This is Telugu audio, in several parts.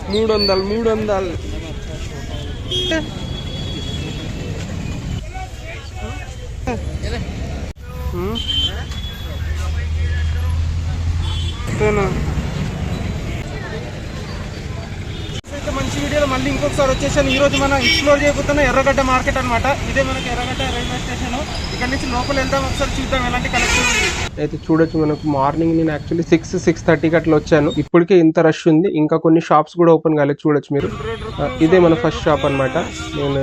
300 మంచి వీడియోలో మళ్ళీ ఇంకొకసారి వచ్చేసాను. ఈ రోజు మనం ఎక్స్ప్లోర్ చేయబోతున్న ఎర్రగడ్డ మార్కెట్ అనమాట. ఇదే మనకి ఎర్రగడ్డ రైల్వే స్టేషన్. ఇక్కడ నుంచి లోపల వెళ్దాం, ఒకసారి చూద్దాం ఎలాంటి కలెక్షన్ అయితే. చూడొచ్చు, మనకు మార్నింగ్ నేను యాక్చువల్లీ 6:30కి అట్లా వచ్చాను. ఇప్పటికే ఇంత రష్ ఉంది, ఇంకా కొన్ని షాప్స్ కూడా ఓపెన్ కాలేదు. చూడొచ్చు మీరు, ఇదే మన ఫస్ట్ షాప్ అనమాట. నేను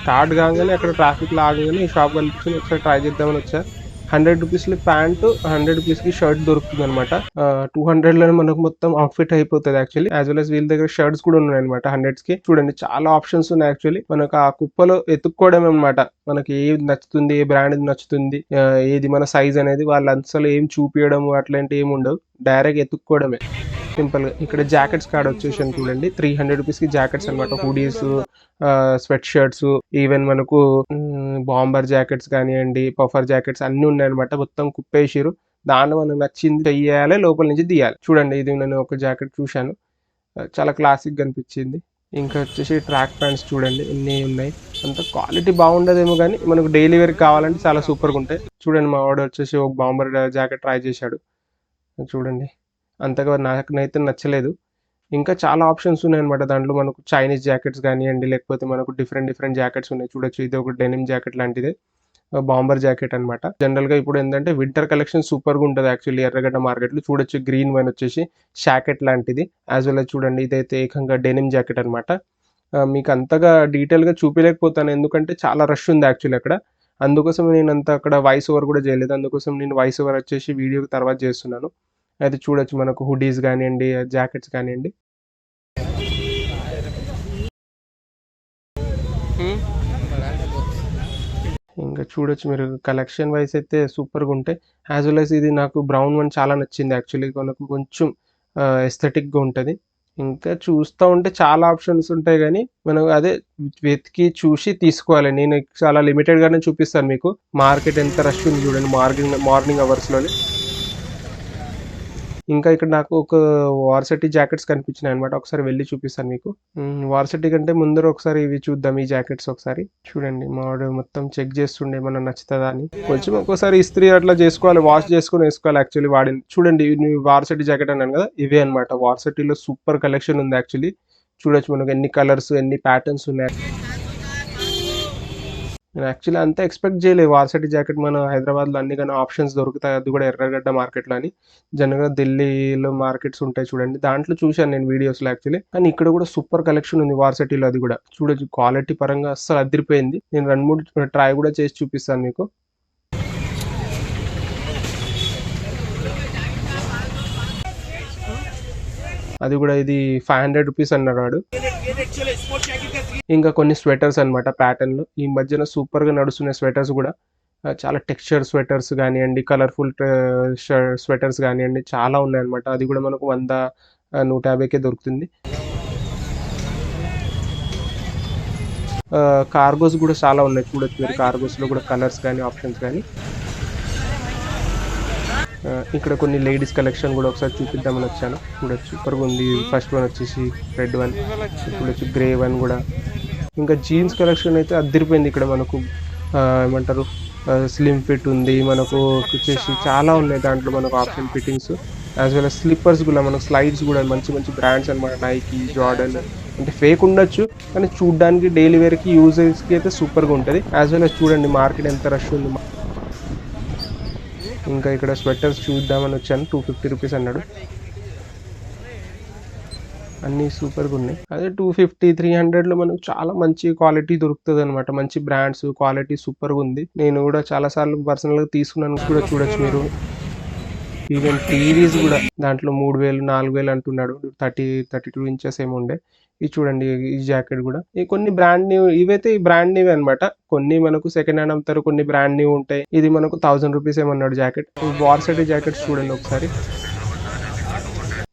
స్టార్ట్ కాగానే అక్కడ ట్రాఫిక్ లాగానే ఈ షాప్ కనిపించింది, ఒకసారి ట్రై చేద్దామని వచ్చా. 100 రూపీస్లో ప్యాంటు, 100 రూపీస్కి షర్ట్ దొరుకుతుంది అనమాట. 200లో మనకు మొత్తం అవుట్ఫిట్ అయిపోతుంది యాక్చువల్లీ. యాజ్ వెల్ as వీళ్ళ దగ్గర షర్ట్స్ కూడా ఉన్నాయి అనమాట 100కి. చూడండి, చాలా ఆప్షన్స్ ఉన్నాయి యాక్చువల్లీ. మనకు ఆ కుప్పలో ఎత్తుక్కోవడం అనమాట. మనకి ఏది నచ్చుతుంది, ఏ బ్రాండ్ నచ్చుతుంది, ఏది మన సైజ్ అనేది వాళ్ళు అసలు ఏం చూపించడం అట్లాంటి ఏమి ఉండవు, డైరెక్ట్ ఎత్తుక్కోవడమే సింపుల్ గా. ఇక్కడ జాకెట్స్ కార్డ్ వచ్చేసి చూడండి, 300 రూపీస్ కి జాకెట్స్ అనమాట. హుడీస్, స్వెట్ షర్ట్స్, ఈవెన్ మనకు బాంబర్ జాకెట్స్ కానివ్వండి, పఫర్ జాకెట్స్ అన్ని ఉన్నాయన్నమాట. మొత్తం కుప్పేసిరు. దాంట్లో మనకు నచ్చింది చెయ్యాలి, లోపల నుంచి తీయాలి. చూడండి, ఇది నేను ఒక జాకెట్ చూశాను, చాలా క్లాసిక్ కనిపించింది. ఇంకా వచ్చేసి ట్రాక్ ప్యాంట్స్ చూడండి ఎన్ని ఉన్నాయి. అంత క్వాలిటీ బాగుండదేమో కానీ మనకు డైలీ వేర్ కావాలంటే చాలా సూపర్గా ఉంటాయి. చూడండి, మా వాడు వచ్చేసి ఒక బాంబర్ జాకెట్ ట్రై చేశాడు. చూడండి, అంతగా నాకైతే నచ్చలేదు. ఇంకా చాలా ఆప్షన్స్ ఉన్నాయన్నమాట దాంట్లో. మనకు చైనీస్ జాకెట్స్ కానివ్వండి, లేకపోతే మనకు డిఫరెంట్ జాకెట్స్ ఉన్నాయి. చూడొచ్చు, ఇది ఒక డెనిమ్ జాకెట్ లాంటిది, బాంబర్ జాకెట్ అనమాట. జనరల్ గా ఇప్పుడు ఏంటంటే వింటర్ కలెక్షన్ సూపర్ గా ఉంటుంది యాక్చువల్లీ ఎర్రగడ్డ మార్కెట్ లో. చూడొచ్చు, గ్రీన్ వన్ వచ్చేసి షాకెట్ లాంటిది. యాజ్ వెల్ చూడండి, ఇదైతే ఏకంగా డెనిమ్ జాకెట్ అనమాట. మీకు అంతగా డీటెయిల్ గా చూపించలేకపోతాను, ఎందుకంటే చాలా రష్ ఉంది యాక్చువల్లీ అక్కడ. అందుకోసం నేను అంత అక్కడ వాయిస్ ఓవర్ కూడా చేయలేదు. అందుకోసం నేను వాయిస్ ఓవర్ వచ్చేసి వీడియో తర్వాత చేస్తున్నాను. అయితే చూడొచ్చు, మనకు హుడీస్ కానివ్వండి, జాకెట్స్ కానివ్వండి. ఇంకా చూడొచ్చు మీరు, కలెక్షన్ వైస్ అయితే సూపర్గా ఉంటాయి. యాజ్ వెల్ as ఇది నాకు బ్రౌన్ వన్ చాలా నచ్చింది యాక్చువల్లీ. మనకు కొంచెం ఎస్థెటిక్గా ఉంటుంది. ఇంకా చూస్తూ ఉంటే చాలా ఆప్షన్స్ ఉంటాయి, కానీ మనం అదే వెతికి చూసి తీసుకోవాలి. నేను చాలా లిమిటెడ్గానే చూపిస్తాను మీకు. మార్కెట్ ఎంత రష్ ఉంది చూడండి మార్నింగ్ అవర్స్లోనే. ఇంకా ఇక్కడ నాకు ఒక వార్సిటీ జాకెట్స్ కనిపించినాయి అనమాట. ఒకసారి వెళ్ళి చూపిస్తాను మీకు. వార్సిటీ కంటే ముందర ఒకసారి ఇవి చూద్దాం, ఈ జాకెట్స్ ఒకసారి చూడండి. మావాడు మొత్తం చెక్ చేస్తుండే ఏమన్నా నచ్చుతుందా అని. కొంచెం ఒక్కోసారి ఇస్త్రీ అట్లా చేసుకోవాలి, వాష్ చేసుకుని వేసుకోవాలి యాక్చువల్లీ వాడిని. చూడండి, వార్సిటీ జాకెట్ అన్నాను కదా, ఇవే అనమాట. వార్సిటీలో సూపర్ కలెక్షన్ ఉంది యాక్చువల్లీ. చూడొచ్చు, మనకు ఎన్ని కలర్స్, ఎన్ని ప్యాటర్న్స్ ఉన్నాయి. నేను యాక్చువల్లీ అంతా ఎక్స్పెక్ట్ చేయలేదు వార్సిటీ జాకెట్ మన హైదరాబాద్లో అన్ని కానీ ఆప్షన్స్ దొరుకుతాయి, అది కూడా ఎర్రగడ్డ మార్కెట్లో అని. జనరల్గా ఢిల్లీలో మార్కెట్స్ ఉంటాయి చూడండి, దాంట్లో చూశాను నేను వీడియోస్లో యాక్చువల్లీ. కానీ ఇక్కడ కూడా సూపర్ కలెక్షన్ ఉంది వార్సిటీలో. అది కూడా చూడొచ్చు, క్వాలిటీ పరంగా అస్సలు అదిరిపోయింది. నేను 2-3 ట్రై కూడా చేసి చూపిస్తాను మీకు. అది కూడా ఇది 500 రూపీస్ అన్నాడు వాడు. ఇంకా కొన్ని స్వెటర్స్ అనమాట ప్యాటర్న్లో. ఈ మధ్యన సూపర్గా నడుస్తున్న స్వెటర్స్ కూడా, చాలా టెక్స్చర్ స్వెటర్స్ కానివ్వండి, కలర్ఫుల్ స్వెటర్స్ కానివ్వండి, చాలా ఉన్నాయన్నమాట. అది కూడా మనకు 100-150కే దొరుకుతుంది. కార్గోస్ కూడా చాలా ఉన్నాయి. చూడొచ్చు మీరు, కార్గోస్లో కూడా కలర్స్ కానీ ఆప్షన్స్ కానీ. ఇక్కడ కొన్ని లేడీస్ కలెక్షన్ కూడా ఒకసారి చూపిద్దామని వచ్చాను. చూడొచ్చు, సూపర్గా ఉంది. ఫస్ట్ వన్ వచ్చేసి రెడ్ వన్, చూడొచ్చు గ్రే వన్ కూడా. ఇంకా జీన్స్ కలెక్షన్ అయితే అదిరిపోయింది. ఇక్కడ మనకు ఏమంటారు, స్లిమ్ ఫిట్ ఉంది, మనకు వచ్చేసి చాలా ఉన్నాయి దాంట్లో మనకు option fittings. As well as slippers కూడా, మనకు స్లైడ్స్ కూడా మంచి బ్రాండ్స్ అనమాట. నైకీ, జార్డన్, అంటే ఫేక్ ఉండొచ్చు కానీ చూడడానికి డైలీ వేర్కి యూజర్స్కి అయితే సూపర్గా ఉంటుంది. యాజ్ వెల్ as చూడండి మార్కెట్ ఎంత రష్ ఉంది. ఇంకా ఇక్కడ స్వెటర్స్ చూద్దామని వచ్చాను, 250 రూపీస్ అన్నాడు. అన్నీ సూపర్గా ఉన్నాయి. అదే 250-300లో మనకు చాలా మంచి క్వాలిటీ దొరుకుతుంది అనమాట. మంచి బ్రాండ్స్, క్వాలిటీ సూపర్గా ఉంది. నేను కూడా చాలాసార్లు పర్సనల్గా తీసుకున్నాను కూడా. చూడొచ్చు మీరు, ఈవెన్ టీవీస్ కూడా దాంట్లో 3000-4000 అంటున్నాడు. 32 ఇంచెస్ ఏమో ఉండే. ఇది చూడండి, ఈ జాకెట్ కూడా. ఈ కొన్ని బ్రాండ్ న్యూ, ఇవైతే ఈ బ్రాండ్ న్యూ అనమాట. కొన్ని మనకు సెకండ్ హ్యాండ్ అమ్ముతారు, కొన్ని బ్రాండ్ న్యూ ఉంటాయి. ఇది మనకు 1000 రూపీస్ ఏమన్నాడు జాకెట్. వార్సిటీ జాకెట్స్ చూడండి ఒకసారి.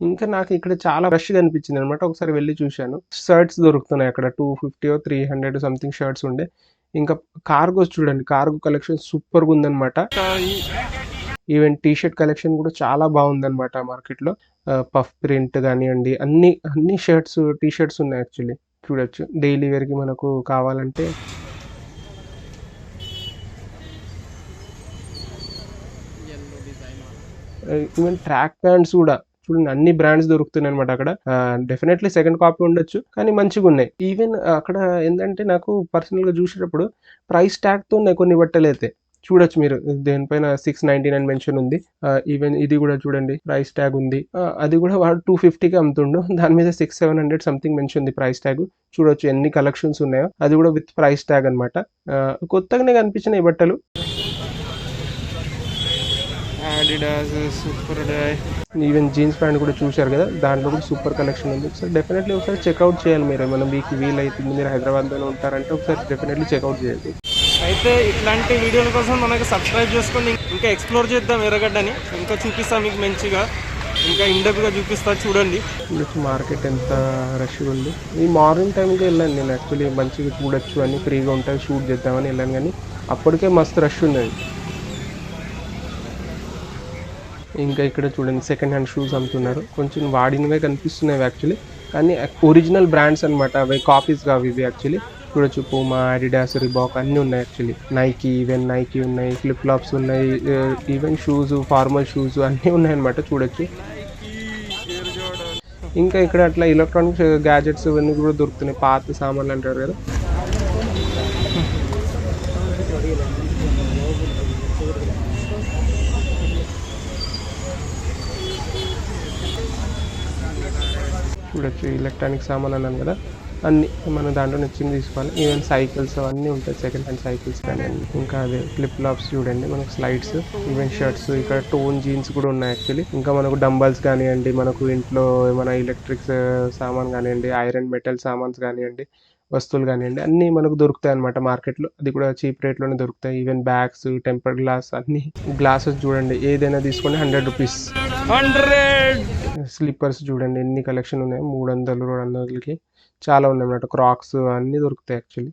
ఇంకా నాకు ఇక్కడ చాలా రష్ కనిపించింది అనమాట. ఒకసారి వెళ్ళి చూశాను. షర్ట్స్ దొరుకుతున్నాయి అక్కడ, 250-300 సంథింగ్ షర్ట్స్ ఉండే. ఇంకా కార్గోస్ చూడండి, కార్గో కలెక్షన్ సూపర్గా ఉందనమాట. ఈవెన్ టీ షర్ట్ కలెక్షన్ కూడా చాలా బాగుందన్నమాట మార్కెట్లో. పఫ్ ప్రింట్ కానివ్వండి, అన్ని షర్ట్స్ టీ షర్ట్స్ ఉన్నాయి యాక్చువల్లీ. చూడొచ్చు డైలీ వేర్కి మనకు కావాలంటే. ఈవెన్ ట్రాక్ ప్యాంట్స్ కూడా చూడండి, అన్ని బ్రాండ్స్ దొరుకుతున్నాయి అనమాట అక్కడ. డెఫినెట్లీ సెకండ్ కాపీ ఉండొచ్చు, కానీ మంచిగా ఉన్నాయి. ఈవెన్ అక్కడ ఏంటంటే నాకు పర్సనల్గా చూసేటప్పుడు ప్రైస్ ట్యాగ్తో ఉన్నాయి కొన్ని బట్టలు అయితే. చూడొచ్చు మీరు, దేనిపైన 699 మెన్షన్ ఉంది. ఈవెన్ ఇది కూడా చూడండి, ప్రైస్ ట్యాగ్ ఉంది. అది కూడా వాడు 250కి అమ్ముతుండు, దాని మీద 600-700 సంథింగ్ మెన్షన్ ఉంది ప్రైస్ ట్యాగ్. చూడొచ్చు ఎన్ని కలెక్షన్స్ ఉన్నాయో, అది కూడా విత్ ప్రైస్ ట్యాగ్ అనమాట. కొత్తగానే కనిపించినాయి బట్టలు. ఈవెన్ జీన్స్ ప్యాంట్ కూడా చూశారు కదా, దాంట్లో కూడా సూపర్ కలెక్షన్ ఉంది. సో డెఫినెట్లీ ఒకసారి చెక్అవుట్ చేయాలి మీరు. ఏమైనా మీకు వీలైతుంది, మీరు హైదరాబాద్లో ఉంటారంటే ఒకసారి డెఫినెట్లీ చెక్అవుట్ చేయండి. అయితే ఇట్లాంటి వీడియోల కోసం మనకు సబ్స్క్రైబ్ చేసుకొని ఇంకా ఎక్స్ప్లోర్ చేద్దాం ఎర్రగడ్డని. ఇంకా చూపిస్తాను మీకు మంచిగా, ఇంకా ఇండెప్గా చూపిస్తా. చూడండి మార్కెట్ ఎంత రష్గా ఉంది. ఈ మార్నింగ్ టైంకి వెళ్ళాను నేను యాక్చువల్లీ, మంచిగా చూడొచ్చు అని, ఫ్రీగా ఉంటుంది షూట్ చేద్దామని వెళ్ళాను, కానీ అప్పటికే మస్తు రష్ ఉన్నది. ఇంకా ఇక్కడ చూడండి సెకండ్ హ్యాండ్ షూస్ అమ్ముతున్నారు. కొంచెం వాడినవే కనిపిస్తున్నాయి యాక్చువల్లీ, కానీ ఒరిజినల్ బ్రాండ్స్ అనమాట, అవి కాపీస్ కావు ఇవి యాక్చువల్లీ. చూడొచ్చు పూమా, అడిడాస్, రిబాక్ అన్నీ ఉన్నాయి యాక్చువల్లీ. నైకీ ఉన్నాయి, ఫ్లిప్ ఫ్లాప్స్ ఉన్నాయి, ఈవెన్ షూస్, ఫార్మల్ షూస్ అన్నీ ఉన్నాయన్నమాట. చూడొచ్చు. ఇంకా ఇక్కడ అట్లా ఎలక్ట్రానిక్స్ గ్యాజెట్స్ ఇవన్నీ కూడా దొరుకుతున్నాయి, పాత సామాన్లు అంటారు కదా. చూడొచ్చు ఎలక్ట్రానిక్ సామాన్ అన్నాను కదా, అన్నీ మన దాంట్లో నచ్చింది తీసుకోవాలి. ఈవెన్ సైకిల్స్ అవన్నీ ఉంటాయి, సెకండ్ హ్యాండ్ సైకిల్స్ కానీ. ఇంకా అదే ఫ్లిప్ ఫ్లాప్స్ చూడండి, మనకు స్లైడ్స్, ఈవెన్ షర్ట్స్, ఇక్కడ టోన్ జీన్స్ కూడా ఉన్నాయి యాక్చువల్లీ. ఇంకా మనకు డంబల్స్ కానివ్వండి, మనకు ఇంట్లో ఏమైనా ఎలక్ట్రిక్స్ సామాన్ కానివ్వండి, ఐరన్ మెటల్ సామాన్స్ కానివ్వండి, వస్తువులు కానివ్వండి, అన్నీ మనకు దొరుకుతాయి అనమాట మార్కెట్లో. అది కూడా చీప్ రేట్లోనే దొరుకుతాయి. ఈవెన్ బ్యాగ్స్, టెంపర్డ్ గ్లాస్, అన్ని గ్లాసెస్ చూడండి, ఏదైనా తీసుకోండి 100 రూపీస్. స్లిప్పర్స్ చూడండి ఎన్ని కలెక్షన్ ఉన్నాయి, 300-200కి చాలా ఉన్నాయి అన్నమాట. క్రాక్స్ అన్నీ దొరుకుతాయి యాక్చువల్లీ.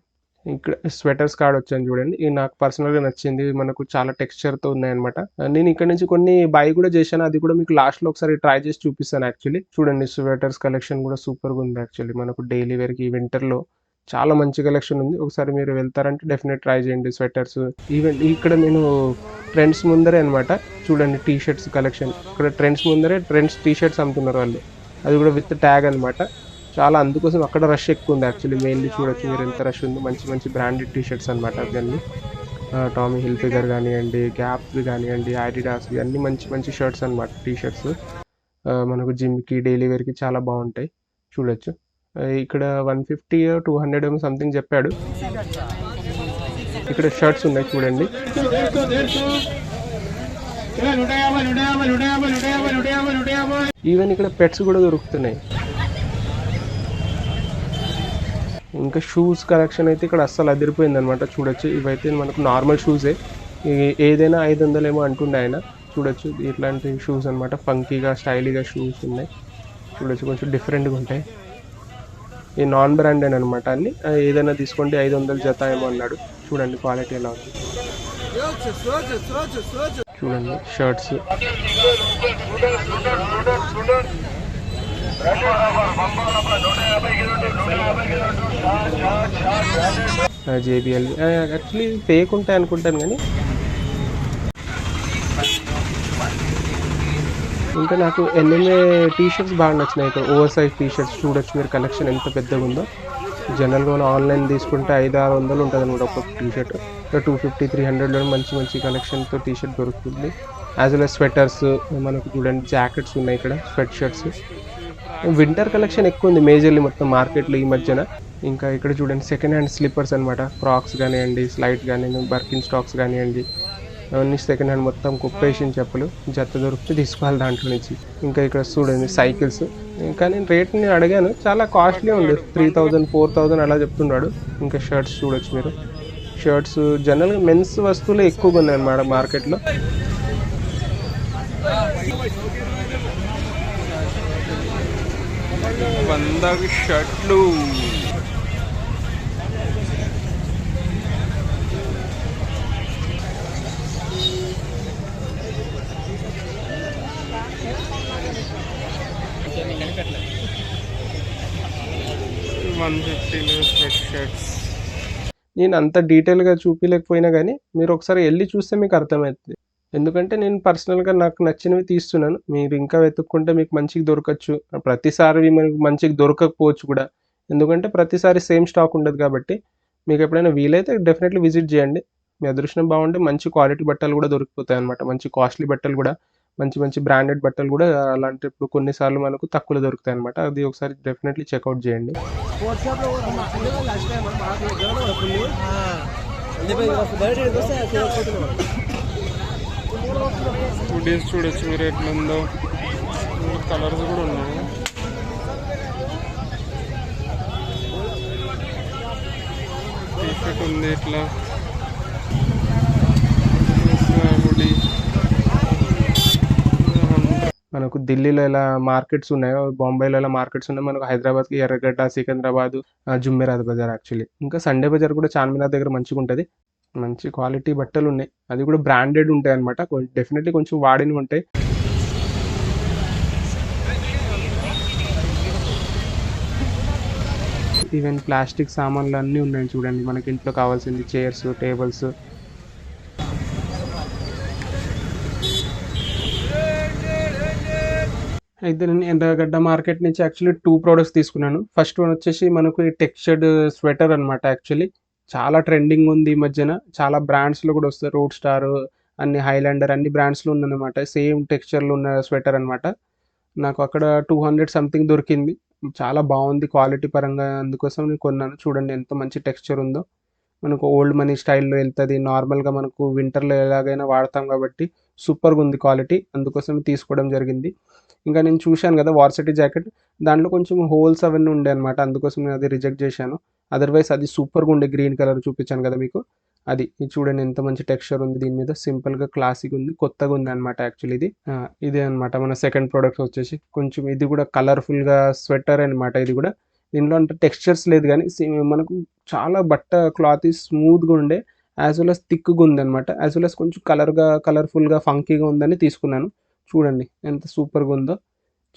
ఇక్కడ స్వెటర్స్ కార్డ్ వచ్చాను చూడండి, ఇది నాకు పర్సనల్గా నచ్చింది, మనకు చాలా టెక్స్చర్తో ఉన్నాయన్నమాట. నేను ఇక్కడ నుంచి కొన్ని బై కూడా చేశాను, అది కూడా మీకు లాస్ట్లో ఒకసారి ట్రై చేసి చూపిస్తాను యాక్చువల్లీ. చూడండి స్వెటర్స్ కలెక్షన్ కూడా సూపర్గా ఉంది యాక్చువల్లీ, మనకు డైలీ వేర్కి వింటర్లో చాలా మంచి కలెక్షన్ ఉంది. ఒకసారి మీరు వెళ్తారంటే డెఫినెట్ ట్రై చేయండి స్వెటర్స్. ఈవెన్ ఇక్కడ నేను ట్రెండ్స్ ముందరే అనమాట, చూడండి టీ షర్ట్స్ కలెక్షన్. ఇక్కడ ట్రెండ్స్ ముందరే ట్రెండ్స్ టీ షర్ట్స్ అమ్ముతున్నారు వాళ్ళు, అది కూడా విత్ ట్యాగ్ అనమాట. చాలా అందుకోసం అక్కడ రష్ ఎక్కువ ఉంది యాక్చువల్లీ. మెయిన్లీ చూడొచ్చు మీరు ఎంత రష్ ఉంది. మంచి బ్రాండెడ్ టీ షర్ట్స్ అనమాట అవన్నీ. టామీ హిల్ఫిగర్ కానివ్వండి, గ్యాప్స్ కానివ్వండి, అడిడాస్, అన్నీ మంచి షర్ట్స్ అనమాట. టీ షర్ట్స్ మనకు జిమ్కి, డైలీ వేర్కి చాలా బాగుంటాయి. చూడొచ్చు ఇక్కడ 150-200 ఏమో సంథింగ్ చెప్పాడు. ఇక్కడ షర్ట్స్ ఉన్నాయి చూడండి. ఈవెన్ ఇక్కడ పెట్స్ కూడా దొరుకుతున్నాయి. ఇంకా షూస్ కలెక్షన్ అయితే ఇక్కడ అస్సలు అదిరిపోయింది అనమాట. చూడొచ్చు ఇవైతే మనకు నార్మల్ షూసే, ఏదైనా 500 ఏమో అంటుండే ఆయన. చూడొచ్చు ఇట్లాంటి షూస్ అనమాట, ఫంకీగా స్టైలీగా షూస్ ఉన్నాయి. చూడొచ్చు కొంచెం డిఫరెంట్గా ఉంటాయి. ఈ నాన్ బ్రాండెడ్ అనమాట అన్ని, ఏదైనా తీసుకోండి 500 జత ఏమో అన్నాడు. చూడండి క్వాలిటీ ఎలా ఉంది. చూడండి షర్ట్స్, JBL యాక్చువల్లీ ఫేక్ ఉంటాయి అనుకుంటాను కానీ. ఇంకా నాకు NMA టీ షర్ట్స్ బాగా నచ్చినాయి. ఇక్కడ ఓవర్ సైజ్ టీ షర్ట్స్ చూడొచ్చు మీరు, కలెక్షన్ ఎంత పెద్దగా ఉందో. జనరల్గా మనం ఆన్లైన్ తీసుకుంటే 500-600 ఉంటుంది అనమాట ఒక్కొక్క టీ షర్ట్. 250-300లో మంచి కలెక్షన్తో టీ షర్ట్ దొరుకుతుంది. యాజ్ వెల్ as స్వెటర్స్ మనకు చూడండి, జాకెట్స్ ఉన్నాయి ఇక్కడ, స్వెట్ షర్ట్స్. వింటర్ కలెక్షన్ ఎక్కువ ఉంది మేజర్లీ మొత్తం మార్కెట్లో ఈ మధ్యన. ఇంకా ఇక్కడ చూడండి సెకండ్ హ్యాండ్ స్లిప్పర్స్ అనమాట, క్రాక్స్ కానివ్వండి, స్లైడ్ కానివ్వండి, బర్కిన్ స్టాక్స్ కానివ్వండి, అవన్నీ సెకండ్ హ్యాండ్ మొత్తం కుప్పేసిన చెప్పులు జత దొరికితే తీసుకోవాలి దాంట్లో నుంచి. ఇంకా ఇక్కడ చూడండి సైకిల్స్. ఇంకా నేను రేట్ నేను అడిగాను, చాలా కాస్ట్లీ ఉంది, 3000-4000 అలా చెప్తున్నాడు. ఇంకా షర్ట్స్ చూడొచ్చు మీరు, షర్ట్స్ జనరల్గా మెన్స్ వస్తువులు ఎక్కువగా ఉన్నాయి అన్నమాట మార్కెట్లో. షర్ట్లు 150లో స్వెట్ షర్ట్స్. నేను అంత డీటెయిల్గా చూపించలేకపోయినా కానీ మీరు ఒకసారి వెళ్ళి చూస్తే మీకు అర్థమవుతుంది. ఎందుకంటే నేను పర్సనల్గా నాకు నచ్చినవి తీస్తున్నాను. మీరు ఇంకా వెతుక్కుంటే మీకు మంచిగా దొరకచ్చు. ప్రతిసారి మనకు మంచిగా దొరకకపోవచ్చు కూడా, ఎందుకంటే ప్రతిసారి సేమ్ స్టాక్ ఉండదు కాబట్టి. మీకు ఎప్పుడైనా వీలైతే డెఫినెట్లీ విజిట్ చేయండి. మీ అదృష్టం బాగుంటే మంచి క్వాలిటీ బట్టలు కూడా దొరికిపోతాయి అన్నమాట. మంచి కాస్ట్లీ బట్టలు కూడా, మంచి మంచి బ్రాండెడ్ బట్టలు కూడా అలాంటప్పుడు కొన్నిసార్లు మనకు తక్కువలో దొరుకుతాయి అన్నమాట. అది ఒకసారి డెఫినెట్లీ చెక్అవుట్ చేయండి. హుడీస్ చూడొచ్చు మీరు ఎట్లా ఉందో, కలర్స్ కూడా ఉన్నాయి. టీషర్ట్ ఉంది ఇట్లా, హుడీ. మనకు ఢిల్లీలో ఎలా మార్కెట్స్ ఉన్నాయో, బాంబేలో ఎలా మార్కెట్స్ ఉన్నాయో, మనకు హైదరాబాద్కి ఎర్రగడ్డ, సికింద్రాబాద్, జుమ్మిరాద్ బజార్ యాక్చువల్లీ. ఇంకా సండే బజార్ కూడా చార్మినార్ దగ్గర మంచిగా ఉంటుంది. మంచి క్వాలిటీ బట్టలు ఉన్నాయి, అది కూడా బ్రాండెడ్ ఉంటాయి అనమాట. డెఫినెట్లీ కొంచెం వాడినవి ఉంటాయి. ఈవెన్ ప్లాస్టిక్ సామాన్లు అన్నీ ఉన్నాయి చూడండి. మనకి ఇంట్లో కావాల్సింది చైర్స్, టేబుల్స్. అయితే నేను ఎర్రగడ్డ మార్కెట్ నుంచి యాక్చువల్లీ 2 ప్రోడక్ట్స్ తీసుకున్నాను. ఫస్ట్ వన్ వచ్చేసి మనకు ఈ టెక్స్చర్డ్ స్వెటర్ అనమాట. యాక్చువల్లీ చాలా ట్రెండింగ్ ఉంది ఈ మధ్యన. చాలా బ్రాండ్స్లో కూడా వస్తాయి. రోడ్ స్టార్, అన్ని హైలాండర్, అన్ని బ్రాండ్స్లో ఉందన్నమాట. సేమ్ టెక్స్చర్లో ఉన్న స్వెటర్ అనమాట. నాకు అక్కడ 200 సంథింగ్ దొరికింది. చాలా బాగుంది క్వాలిటీ పరంగా, అందుకోసం నేను కొన్నాను. చూడండి ఎంత మంచి టెక్స్చర్ ఉందో. మనకు ఓల్డ్ మనీ స్టైల్లో వెళ్తుంది. నార్మల్గా మనకు వింటర్లో ఎలాగైనా వాడతాం కాబట్టి సూపర్గా ఉంది క్వాలిటీ, అందుకోసం తీసుకోవడం జరిగింది. ఇంకా నేను చూశాను కదా వార్సిటీ జాకెట్, దాంట్లో కొంచెం హోల్స్ అవన్నీ ఉండే అనమాట, అందుకోసం నేను అది రిజెక్ట్ చేశాను. అదర్వైజ్ అది సూపర్గా ఉండే, గ్రీన్ కలర్ చూపించాను కదా మీకు, అది. ఇది చూడండి ఎంత మంచి టెక్స్చర్ ఉంది దీని మీద. సింపుల్గా క్లాసిక్ ఉంది, కొత్తగా ఉంది అనమాట యాక్చువల్లీ ఇది. ఇదే అనమాట మన సెకండ్ ప్రోడక్ట్ వచ్చేసి. కొంచెం ఇది కూడా కలర్ఫుల్గా స్వెటర్ అనమాట. ఇది కూడా దీనిలో అంటే టెక్స్చర్స్ లేదు కానీ మనకు చాలా బట్ట క్లాత్ స్మూత్గా ఉండే, యాజ్ వెల్ అస్ థిక్గా ఉంది అనమాట. యాజ్ వెల్ అస్ కొంచెం కలర్ఫుల్గా ఫంకీగా ఉందని తీసుకున్నాను. చూడండి ఎంత సూపర్గా ఉందో,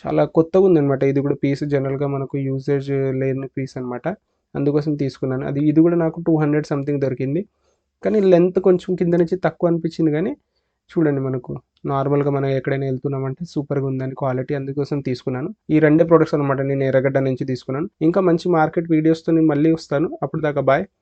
చాలా కొత్తగా ఉంది అనమాట. ఇది కూడా పీస్ జనరల్గా మనకు యూసేజ్ లేని పీస్ అనమాట, అందుకోసం తీసుకున్నాను. ఇది కూడా నాకు 200 సంథింగ్ దొరికింది. కానీ లెంత్ కొంచెం కింద నుంచి తక్కువ అనిపించింది. కానీ చూడండి మనకు నార్మల్గా మనం ఎక్కడైనా వెళ్తున్నామంటే సూపర్గా ఉందని క్వాలిటీ, అందుకోసం తీసుకున్నాను. ఈ 2 ప్రోడక్ట్స్ అనమాట నేను ఎర్రగడ్డ నుంచి తీసుకున్నాను. ఇంకా మంచి మార్కెట్ వీడియోస్తో నేను మళ్ళీ వస్తాను. అప్పుడు దాకా బాయ్.